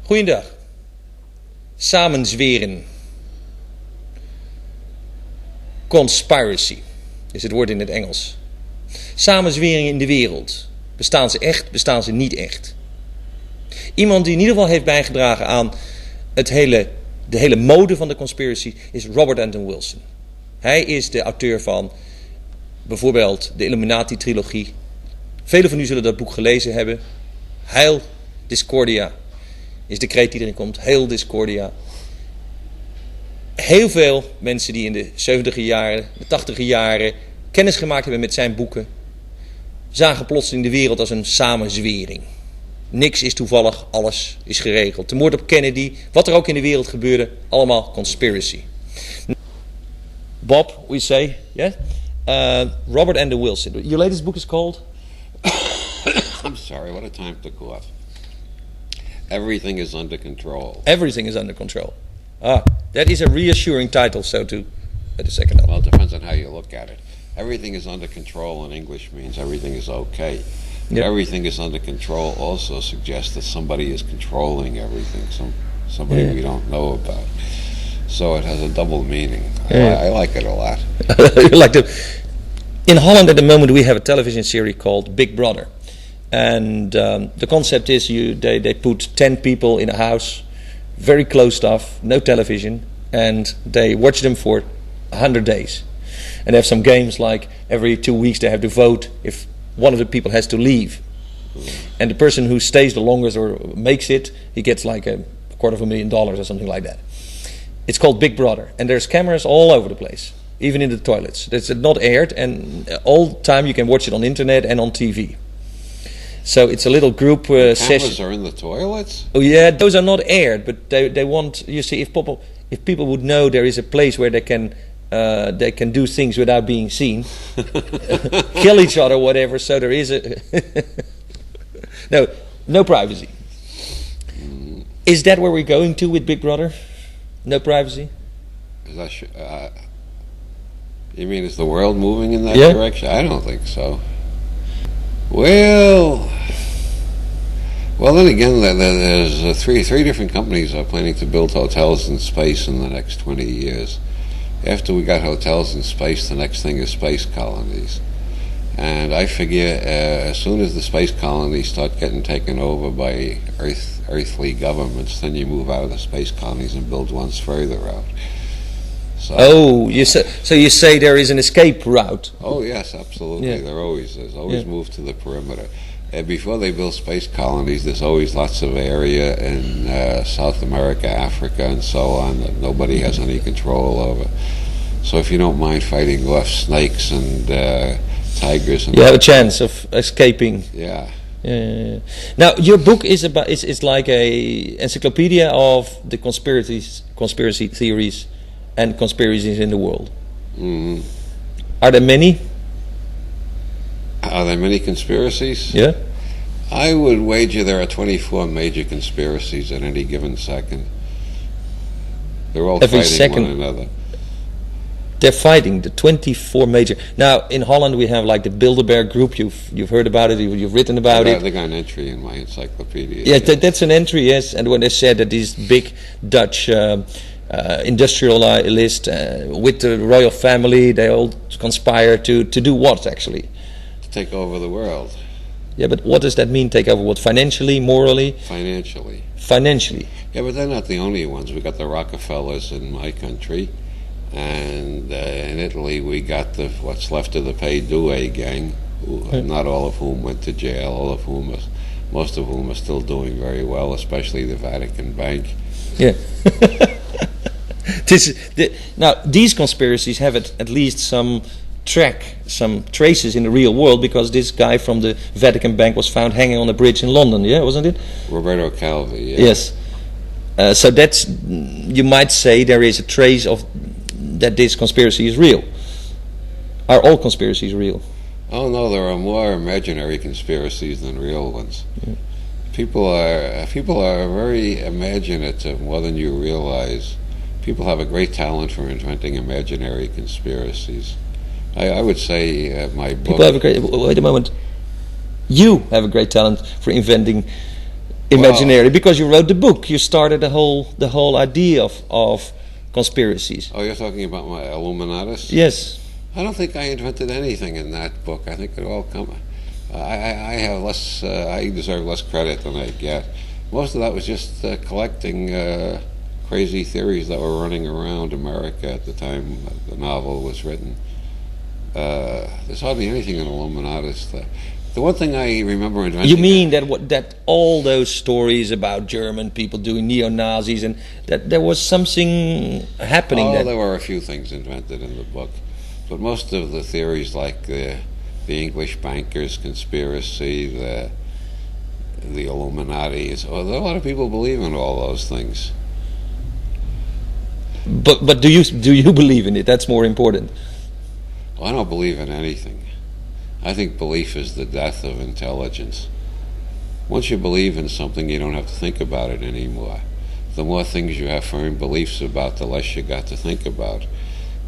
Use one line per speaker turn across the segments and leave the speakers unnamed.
Goeiedag. Samenzweren. Conspiracy is het woord in het Engels. Samenzweringen in de wereld. Bestaan ze echt, bestaan ze niet echt? Iemand die in ieder geval heeft bijgedragen aan de hele mode van de conspiracy is Robert Anton Wilson. Hij is de auteur van bijvoorbeeld de Illuminati Trilogy. Velen van u zullen dat boek gelezen hebben. Heil Discordia is de kreet die erin komt. Heil Discordia. Heel veel mensen die in de 70e jaren, de 80e jaren kennis gemaakt hebben met zijn boeken, zagen plotseling de wereld als een samenzwering. Niks is toevallig, alles is geregeld. De moord op Kennedy, wat er ook in de wereld gebeurde, allemaal conspiracy. Bob, we say, yeah? Robert Anton Wilson. Your latest book is called?
I'm sorry, what a time to go off. Everything is under control.
Everything is under control. That is a reassuring title, so to at the second
Well, it depends on how you look at it. Everything is under control in English means everything is okay.
Yep.
Everything is under control also suggests that somebody is controlling everything, somebody we don't know about. So it has a double meaning.
Yeah.
I like it a lot.
In Holland at the moment we have a television series called Big Brother. And the concept is they put 10 people in a house, very closed off, no television, and they watch them for 100 days. And they have some games like every 2 weeks they have to vote if one of the people has to leave. And the person who stays the longest or makes it, he gets like $250,000 or something like that. It's called Big Brother. And there's cameras all over the place, even in the toilets. It's not aired, and all the time you can watch it on internet and on TV. So it's a little group
Cameras
session.
are in the toilets?
Oh yeah, those are not aired, but they want, you see, if people would know there is a place where they can do things without being seen, kill each other, whatever. So there is no privacy. Is that where we're going to with Big Brother? No privacy?
Is that you mean is the world moving in that direction? I don't think so. Well, then again, there's three different companies are planning to build hotels in space in the next 20 years. After we got hotels in space, the next thing is space colonies. And I figure as soon as the space colonies start getting taken over by earthly governments, then you move out of the space colonies and build ones further out. So,
you say there is an escape route?
Oh yes, absolutely.
Yeah.
There's always move to the perimeter. Before they build space colonies, there's always lots of area in South America, Africa, and so on that nobody has any control over. So if you don't mind fighting off snakes and tigers, and
you have a chance of escaping.
Yeah.
Now your book is like a encyclopedia of the conspiracy theories and conspiracies in the world.
Mm-hmm.
Are there many?
Are there many conspiracies?
Yeah.
I would wager there are 24 major conspiracies at any given second. They're all
Every
fighting
second.
one another.
They're fighting the 24 major. Now in Holland we have like the Bilderberg group. You've heard about it. You've written about it.
They got an entry in my encyclopedia.
Yeah, that's an entry. Yes, and when they said that these big Dutch industrialist with the royal family, they all conspire to do what actually?
To take over the world.
Yeah, but what does that mean? Take over what? Financially, morally?
Financially.
Financially.
Yeah, but they're not the only ones. We got the Rockefellers in my country, and in Italy we got what's left of the Pay Due gang, not all of whom went to jail, most of whom are still doing very well, especially the Vatican Bank.
Yeah. Now these conspiracies have at least some traces in the real world, because this guy from the Vatican Bank was found hanging on a bridge in London, wasn't it?
Roberto Calvi, yeah.
Yes. So that's, you might say there is a trace of that this conspiracy is real. Are all conspiracies real?
Oh no, there are more imaginary conspiracies than real ones. Yeah. People are very imaginative, more than you realize. People have a great talent for inventing imaginary conspiracies. I would say my book...
Wait a moment. You have a great talent for inventing imaginary, because you wrote the book. You started the whole idea of conspiracies.
Oh, you're talking about my Illuminatus?
Yes.
I don't think I invented anything in that book. I think it all come. I have less. I deserve less credit than I get. Most of that was just collecting crazy theories that were running around America at the time the novel was written. There's hardly anything in Illuminatus. The one thing I remember inventing...
You mean that all those stories about German people doing neo-Nazis, and that there was something happening there?
There were a few things invented in the book. But most of the theories, like the English bankers' conspiracy, the Illuminati, a lot of people believe in all those things.
But do you believe in it? That's more important.
Well, I don't believe in anything. I think belief is the death of intelligence. Once you believe in something, you don't have to think about it anymore. The more things you have firm beliefs about, the less you got to think about.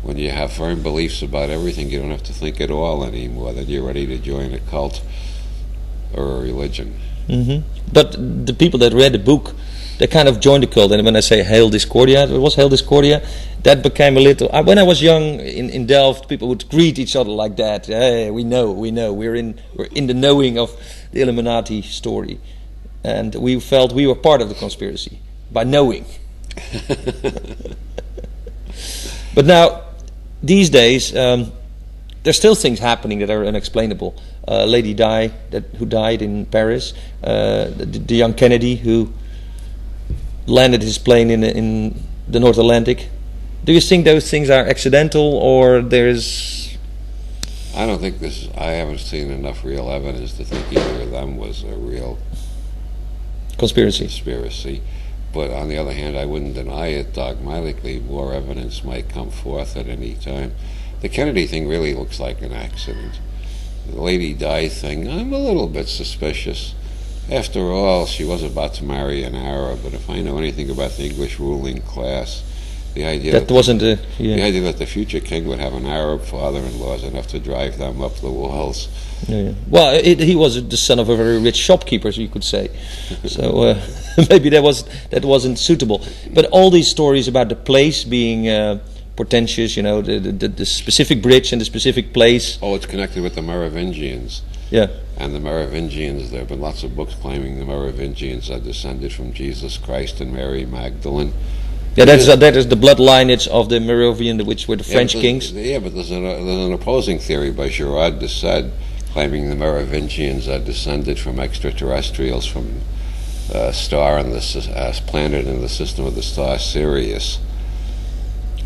When you have firm beliefs about everything, you don't have to think at all anymore. Then you're ready to join a cult or a religion.
Mm-hmm. But the people that read the book, they kind of joined the cult. And when I say Hail Discordia, it was Hail Discordia, that became a little... When I was young in Delft, people would greet each other like that. Hey, we know. We're in the knowing of the Illuminati story. And we felt we were part of the conspiracy by knowing. But now, these days, there's still things happening that are unexplainable. A lady who died in Paris. The young Kennedy who landed his plane in the North Atlantic. Do you think those things are accidental, or there's...
I don't think I haven't seen enough real evidence to think either of them was a real conspiracy. But on the other hand, I wouldn't deny it dogmatically. More evidence might come forth at any time. The Kennedy thing really looks like an accident. The Lady Di thing, I'm a little bit suspicious. After all, she was about to marry an Arab, but if I know anything about the English ruling class, the idea that the future king would have an Arab father-in-law is enough to drive them up the walls.
Yeah. Well, he was the son of a very rich shopkeeper, you could say. So maybe that wasn't suitable. But all these stories about the place being portentous, the specific bridge and the specific place.
Oh, it's connected with the Merovingians.
Yeah.
And the Merovingians, there have been lots of books claiming the Merovingians are descended from Jesus Christ and Mary Magdalene.
Yeah, that is the blood lineage of the Merovingian, which were the French kings.
Yeah, but there's an opposing theory by Gerard de Sade claiming the Merovingians are descended from extraterrestrials from a star in the planet in the system of the star Sirius.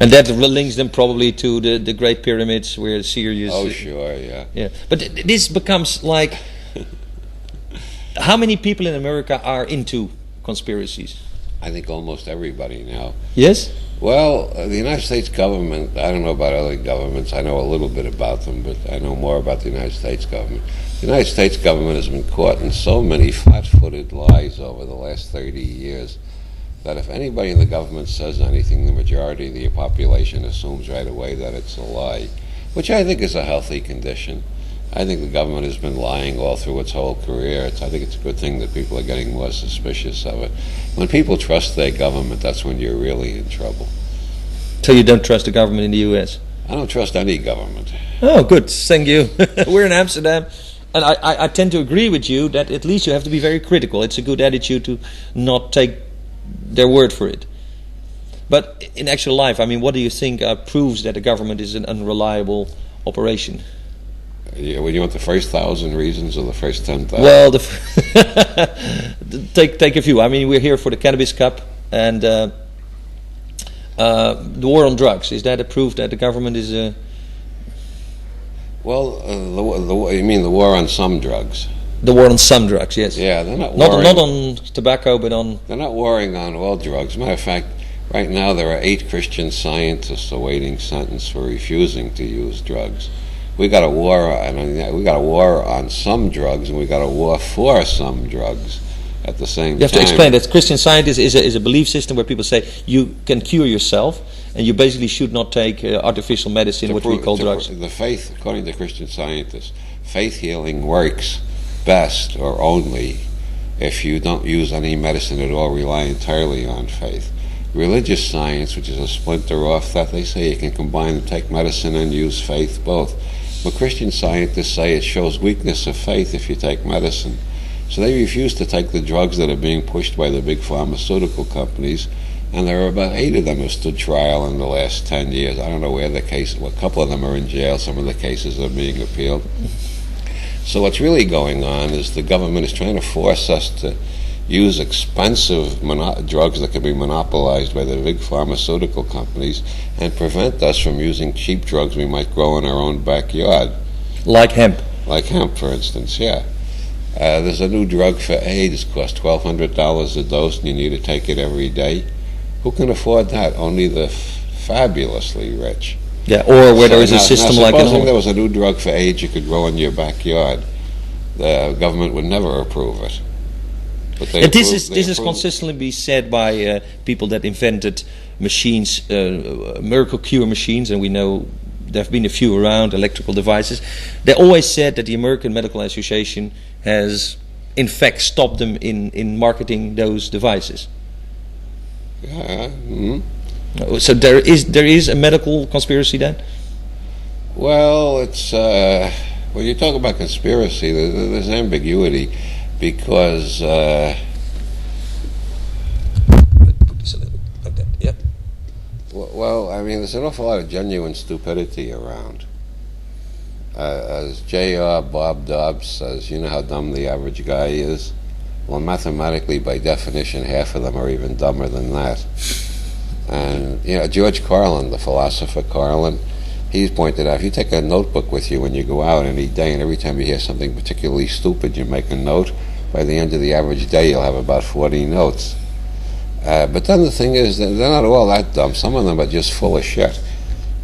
And that links them probably to the Great Pyramids where Sirius...
Oh, sure, yeah.
Yeah, but this becomes like... How many people in America are into conspiracies?
I think almost everybody now.
Yes?
Well, the United States government, I don't know about other governments, I know a little bit about them, but I know more about the United States government. The United States government has been caught in so many flat-footed lies over the last 30 years that if anybody in the government says anything, the majority of the population assumes right away that it's a lie, which I think is a healthy condition. I think the government has been lying all through its whole career. I think it's a good thing that people are getting more suspicious of it. When people trust their government, that's when you're really in trouble.
So you don't trust the government in the U.S.?
I don't trust any government.
Oh, good. Thank you. We're in Amsterdam. And I tend to agree with you that at least you have to be very critical. It's a good attitude to not take their word for it. But in actual life, I mean, what do you think proves that the government is an unreliable operation?
Yeah, well, you want the first 1,000 reasons or the first 10,000?
Well, take a few. I mean, we're here for the Cannabis Cup and the war on drugs. Is that a proof that the government is...
Well, you mean the war on some drugs?
The war on some drugs, yes.
Yeah, they're not
warring... Not on tobacco, but on...
They're not warring on all drugs. As a matter of fact, right now there are 8 Christian scientists awaiting sentence for refusing to use drugs. We got a war on some drugs, and we got a war for some drugs at the same time.
You have to explain that Christian Science is a belief system where people say you can cure yourself, and you basically should not take artificial medicine, which we call drugs.
The faith, according to Christian scientists, faith healing works best or only if you don't use any medicine at all, rely entirely on faith. Religious science, which is a splinter off that, they say you can combine and take medicine and use faith both. But Christian scientists say it shows weakness of faith if you take medicine. So they refuse to take the drugs that are being pushed by the big pharmaceutical companies, and there are about 8 of them who stood trial in the last 10 years. I don't know where the case, well, a couple of them are in jail, some of the cases are being appealed. So what's really going on is the government is trying to force us to use expensive drugs that can be monopolized by the big pharmaceutical companies and prevent us from using cheap drugs we might grow in our own backyard.
Like hemp.
Like hemp, for instance, yeah. There's a new drug for AIDS, costs $1,200 a dose, and you need to take it every day. Who can afford that? Only the fabulously rich.
Yeah, or where there is a system like
supposing there was a new drug for AIDS you could grow in your backyard, the government would never approve it. But
this is consistently be said by people that invented machines, miracle cure machines, and we know there have been a few around, electrical devices. They always said that the American Medical Association has, in fact, stopped them in marketing those devices.
Yeah. Mm-hmm.
So there is a medical conspiracy then?
Well, it's when you talk about conspiracy, there's ambiguity, because
put this a little like that. Yep.
well, I mean, there's an awful lot of genuine stupidity around. As J.R. Bob Dobbs says, you know how dumb the average guy is? Well, mathematically, by definition, half of them are even dumber than that. And, George Carlin, the philosopher Carlin, he's pointed out, if you take a notebook with you when you go out any day, and every time you hear something particularly stupid, you make a note, by the end of the average day, you'll have about 40 notes. But then the thing is, they're not all that dumb. Some of them are just full of shit.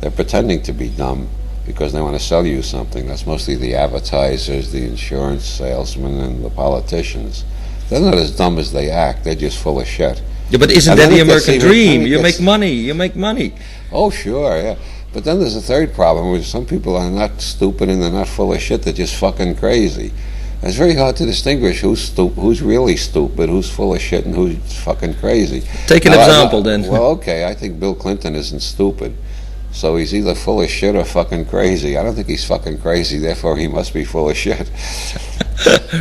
They're pretending to be dumb because they want to sell you something. That's mostly the advertisers, the insurance salesmen, and the politicians. They're not as dumb as they act. They're just full of shit.
Yeah, but isn't that the American dream? You make money.
Oh, sure, yeah. But then there's a third problem, where some people are not stupid and they're not full of shit. They're just fucking crazy. And it's very hard to distinguish who's really stupid, who's full of shit, and who's fucking crazy.
Take an example, then.
Well, okay, I think Bill Clinton isn't stupid. So he's either full of shit or fucking crazy. I don't think he's fucking crazy, therefore he must be full of shit.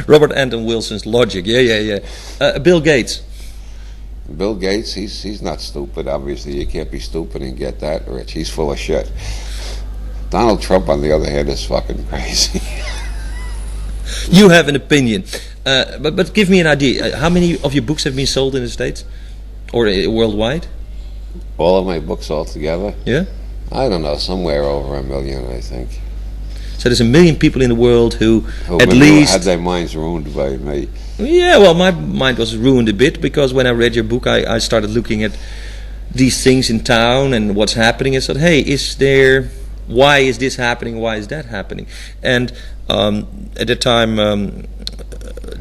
Robert Anton Wilson's logic, yeah. Bill Gates.
Bill Gates, he's not stupid. Obviously, you can't be stupid and get that rich. He's full of shit. Donald Trump, on the other hand, is fucking crazy.
You have an opinion, but give me an idea. How many of your books have been sold in the States or worldwide?
All of my books altogether?
Yeah.
I don't know, somewhere over 1 million, I think.
So there's 1 million people in the world who at
maybe
least
had their minds ruined by me.
Yeah, well, my mind was ruined a bit because when I read your book, I started looking at these things in town and what's happening. I said, hey, why is this happening? Why is that happening? And at the time,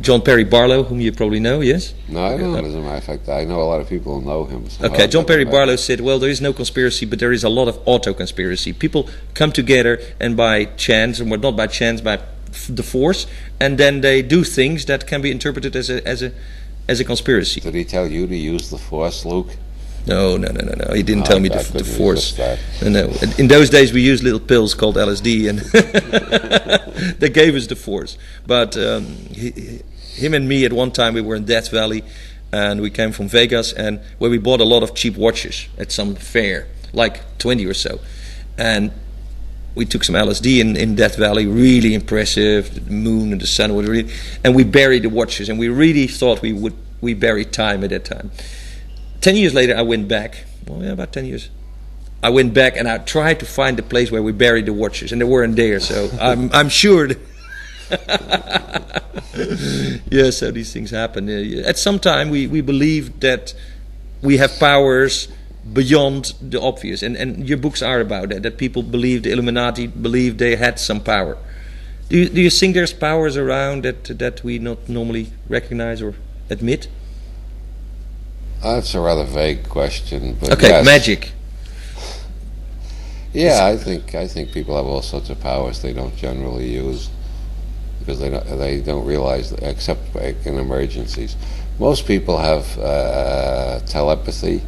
John Perry Barlow, whom you probably know, yes?
No, I don't. As a matter of fact, I know a lot of people who know him.
Okay, John Perry Barlow said, well, there is no conspiracy, but there is a lot of auto-conspiracy. People come together and by chance, and not by chance, by the force, and then they do things that can be interpreted as a conspiracy.
Did he tell you to use the force, Luke?
No. He didn't tell me the force. No. In those days, we used little pills called LSD, and they gave us the force. But him and me, at one time, we were in Death Valley, and we came from Vegas, and where we bought a lot of cheap watches at some fair, like 20 or so. And we took some LSD in Death Valley, really impressive, the moon and the sun, and we buried the watches, and we really thought we buried time at that time. 10 years later, I went back. Well, yeah, about 10 years. I went back and I tried to find the place where we buried the watches, and they weren't there. So I'm sure. Yeah, so these things happen. At some time, we believe that we have powers beyond the obvious, and your books are about that. That people believe, the Illuminati believe they had some power. Do you think there's powers around that we not normally recognize or admit?
That's a rather vague question. But
okay,
yes.
Magic.
Yeah, I think people have all sorts of powers they don't generally use. because they don't realize, except in emergencies. Most people have telepathy,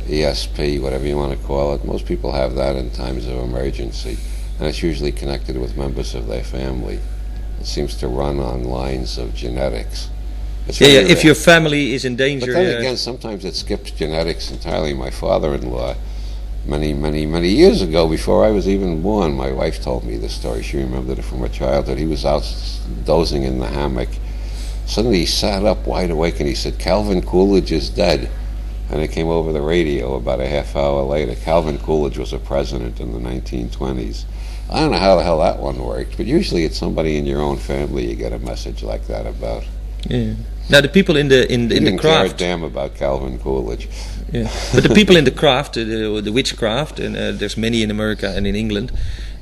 ESP, whatever you want to call it. Most people have that in times of emergency, and it's usually connected with members of their family. It seems to run on lines of genetics.
If your family is in danger.
But then again, sometimes it skips genetics entirely. My father-in-law, many years ago, before I was even born, my wife told me this story. She remembered it from her childhood. He was out dozing in the hammock. Suddenly he sat up wide awake and he said, "Calvin Coolidge is dead." And it came over the radio about a half hour later. Calvin Coolidge was a president in the 1920s. I don't know how the hell that one worked, but usually it's somebody in your own family you get a message like that about.
Yeah. Now the people in the
didn't
craft.
care a damn about Calvin Coolidge.
Yeah. But the people in the craft, the witchcraft, and there's many in America and in England.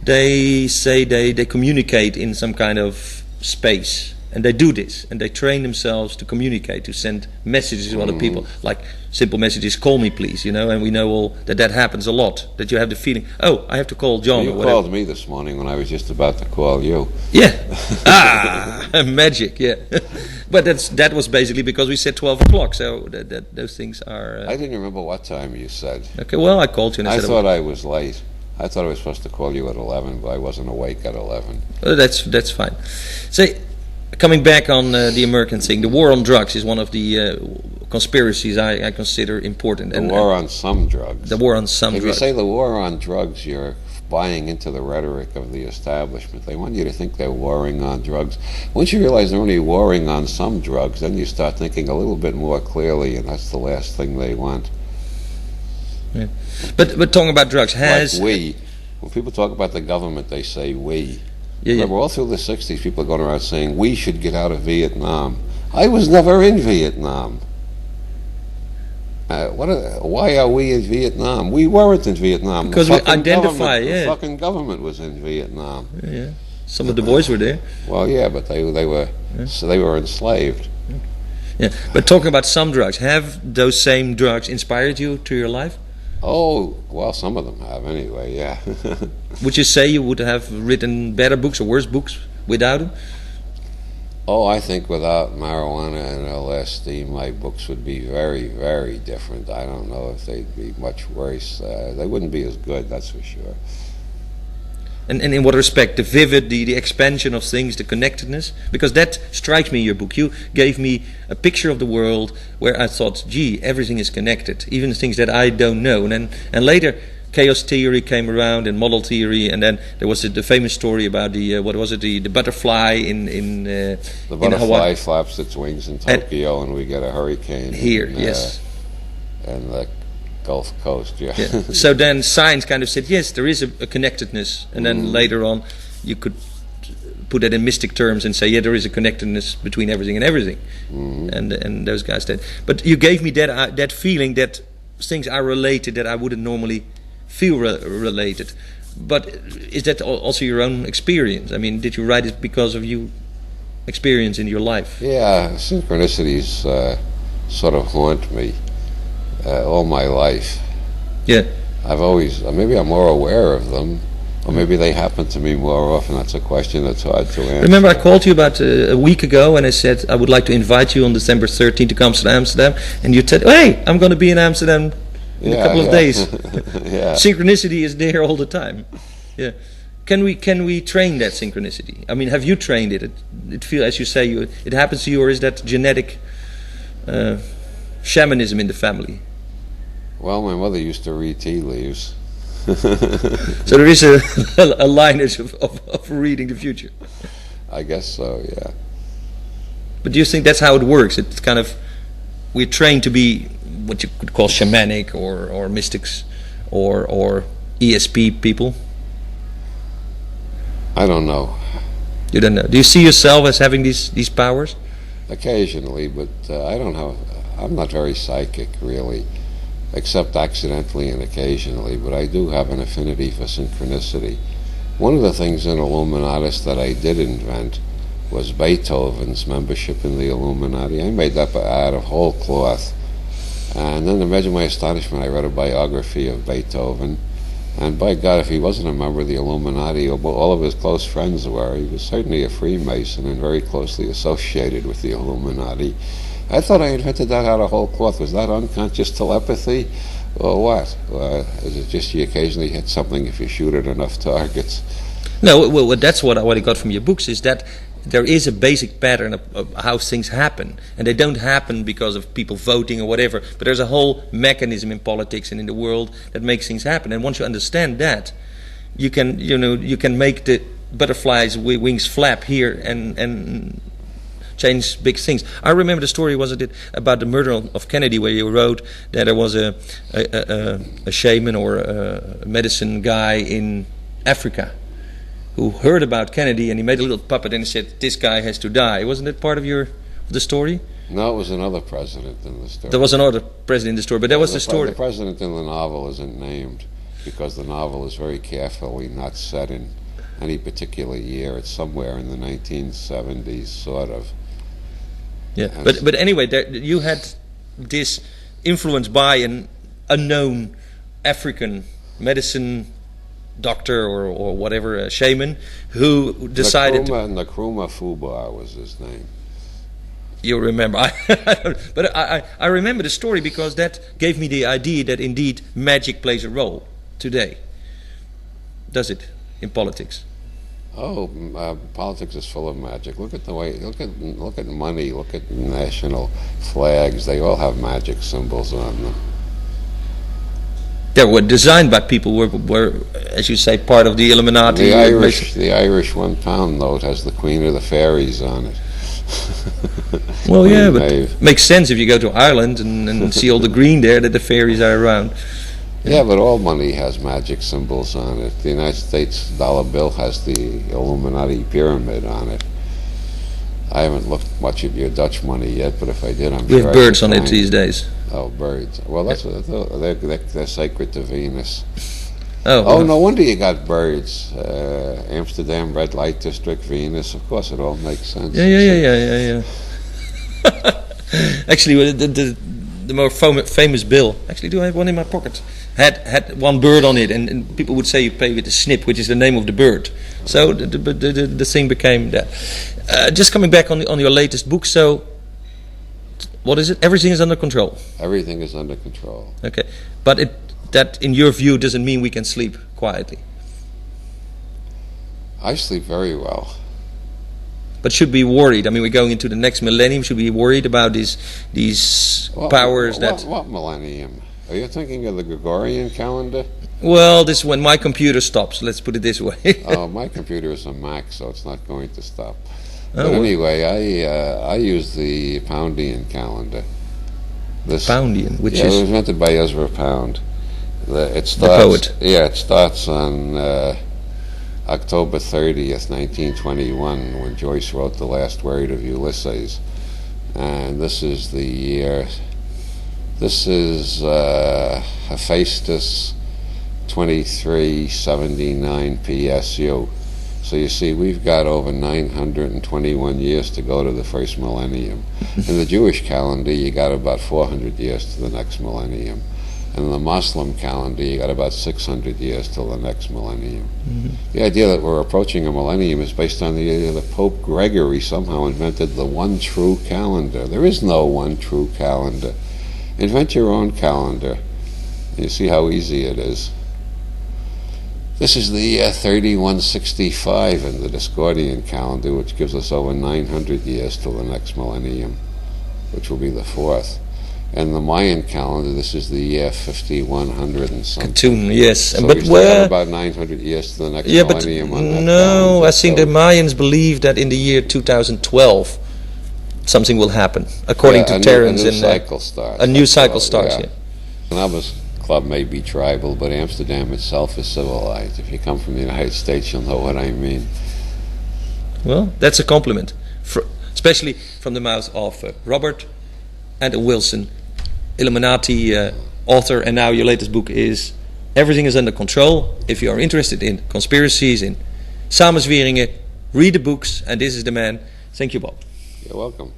They say they communicate in some kind of space, and they do this, and they train themselves to communicate, to send messages to other people, like simple messages, "Call me, please," and we know all that happens a lot. That you have the feeling, oh, I have to call John.
You
or whatever.
called me this morning when I was just about to call you.
Yeah, magic. Yeah, but that was basically because we said 12 o'clock. So that those things are.
I didn't remember what time you said.
Okay, well, I called you and I said
thought I was late. I thought I was supposed to call you at 11, but I wasn't awake at 11.
That's fine. Say. Coming back on the American thing, the war on drugs is one of the conspiracies I consider important.
The war on some drugs.
The war on some
drugs.
If you
say the war on drugs, you're buying into the rhetoric of the establishment. They want you to think they're warring on drugs. Once you realize they're only warring on some drugs, then you start thinking a little bit more clearly, and that's the last thing they want.
Yeah. But talking about drugs,
like we. When people talk about the government, they say we. Remember, all through the 60s, people are going around saying, we should get out of Vietnam. I was never in Vietnam. Why are we in Vietnam? We weren't in Vietnam.
Because we identify,
The fucking government was in Vietnam.
Yeah. Some of the boys were there.
Well, yeah, but they were enslaved.
Yeah, but talking about some drugs, have those same drugs inspired you to your life?
Oh, well, some of them have anyway, yeah.
Would you say you would have written better books or worse books without them?
Oh, I think without marijuana and LSD, my books would be very, very different. I don't know if they'd be much worse. They wouldn't be as good, that's for sure.
And in what respect? The vivid, the expansion of things, the connectedness? Because that strikes me in your book. You gave me a picture of the world where I thought, gee, everything is connected, even things that I don't know. And later, chaos theory came around and model theory, and then there was the famous story about the the butterfly in
the butterfly flaps its wings in Tokyo, and we get a hurricane
here. Yes,
and the Gulf Coast. Yeah.
So then science kind of said, yes, there is a connectedness, and then later on, you could put that in mystic terms and say, yeah, there is a connectedness between everything and everything, and those guys did. But you gave me that feeling that things are related that I wouldn't normally feel related. But is that also your own experience? I mean, did you write it because of your experience in your life?
Yeah, synchronicities sort of haunt me all my life.
Yeah.
I've always, maybe I'm more aware of them, or maybe they happen to me more often. That's a question that's hard to answer.
Remember, I called you about a week ago, and I said I would like to invite you on December 13th to come to Amsterdam, and you said, hey, I'm going to be in Amsterdam in a couple of days.
Yeah.
Synchronicity is there all the time. Yeah. Can we train that synchronicity? I mean, have you trained it? It feels, as you say, it happens to you, or is that genetic shamanism in the family?
Well, my mother used to read tea leaves.
So there is a lineage of reading the future.
I guess so, yeah.
But do you think that's how it works? It's kind of, we're trained to be what you could call shamanic or mystics or ESP people?
I don't know.
You don't know. Do you see yourself as having these powers?
Occasionally, but I'm not very psychic, really, except accidentally and occasionally, but I do have an affinity for synchronicity. One of the things in Illuminatus that I did invent was Beethoven's membership in the Illuminati. I made that out of whole cloth. And then imagine my astonishment, I read a biography of Beethoven, And by God, if he wasn't a member of the Illuminati, all of his close friends were, he was certainly a Freemason and very closely associated with the Illuminati. I thought I invented that out of whole cloth. Was that unconscious telepathy? Or what? Is it just you occasionally hit something if you shoot at enough targets?
No, well, that's what I got from your books, is that there is a basic pattern of how things happen. And they don't happen because of people voting or whatever, but there's a whole mechanism in politics and in the world that makes things happen. And once you understand that, you can make the butterfly's wings flap here and change big things. I remember the story, wasn't it, about the murder of Kennedy, where you wrote that there was a shaman or a medicine guy in Africa who heard about Kennedy, and he made a little puppet and he said, "This guy has to die." Wasn't it part of the story?
No, it was another president in the story.
There was another president in the story, but that was the story.
The president in the novel isn't named because the novel is very carefully not set in any particular year. It's somewhere in the 1970s, sort of.
Yeah, but anyway, you had this influence by an unknown African medicine doctor or whatever, a shaman, who decided
Nkrumah Fubar was his name.
You remember. But I remember the story because that gave me the idea that indeed magic plays a role today. Does it in politics?
Oh, politics is full of magic. Look at the way. Look at money. Look at national flags. They all have magic symbols on them.
They were designed by people were, as you say, part of the Illuminati.
The Irish £1 note has the Queen of the Fairies on it.
Well, yeah, but it makes sense if you go to Ireland and see all the green there, that the fairies are around.
Yeah, but all money has magic symbols on it. The United States dollar bill has the Illuminati pyramid on it. I haven't looked much at your Dutch money yet, but if I did, I'm sure
we have birds on it these days.
Oh, birds. Well, they're sacred to Venus.
Oh,
no wonder you got birds. Amsterdam, red light district, Venus. Of course, it all makes sense.
Yeah. Actually, the more famous bill. Actually, do I have one in my pocket? Had one bird on it, and people would say you pay with a snip, which is the name of the bird. So the thing became that. Just coming back on your latest book. So, what is it? Everything is under control.
Everything is under control.
Okay, but that, in your view, doesn't mean we can sleep quietly.
I sleep very well.
But should be worried. I mean, we're going into the next millennium. Should we be worried about these powers that?
What millennium? Are you thinking of the Gregorian calendar?
Well, this is when my computer stops. Let's put it this way.
Oh, my computer is a Mac, so it's not going to stop.
Oh,
but anyway, I use the Poundian calendar.
Poundian, which is...
it was invented by Ezra Pound.
The poet.
Yeah, it starts on October 30th, 1921, when Joyce wrote the last word of Ulysses. And this is the year... This is Hephaestus 2379 PSU. So you see, we've got over 921 years to go to the first millennium. In the Jewish calendar, you got about 400 years to the next millennium. In the Muslim calendar, you got about 600 years till the next millennium. Mm-hmm. The idea that we're approaching a millennium is based on the idea that Pope Gregory somehow invented the one true calendar. There is no one true calendar. Invent your own calendar. You see how easy it is. This is the 3165 in the Discordian calendar, which gives us over 900 years till the next millennium, which will be the fourth. And the Mayan calendar, this is the year 5100 and something.
Cartoon, yes.
So
but
we still have about 900 years to the next millennium on that calendar.
I think the Mayans believe that in the year 2012 something will happen, according to Terence.
A new cycle starts.
A new cycle starts, yeah.
Another club may be tribal, but Amsterdam itself is civilized. If you come from the United States, you'll know what I mean.
Well, that's a compliment, especially from the mouth of Robert and Wilson, Illuminati author, and now your latest book is Everything is Under Control. If you are interested in conspiracies, in samenzweringen, read the books, and this is the man. Thank you, Bob.
You're welcome.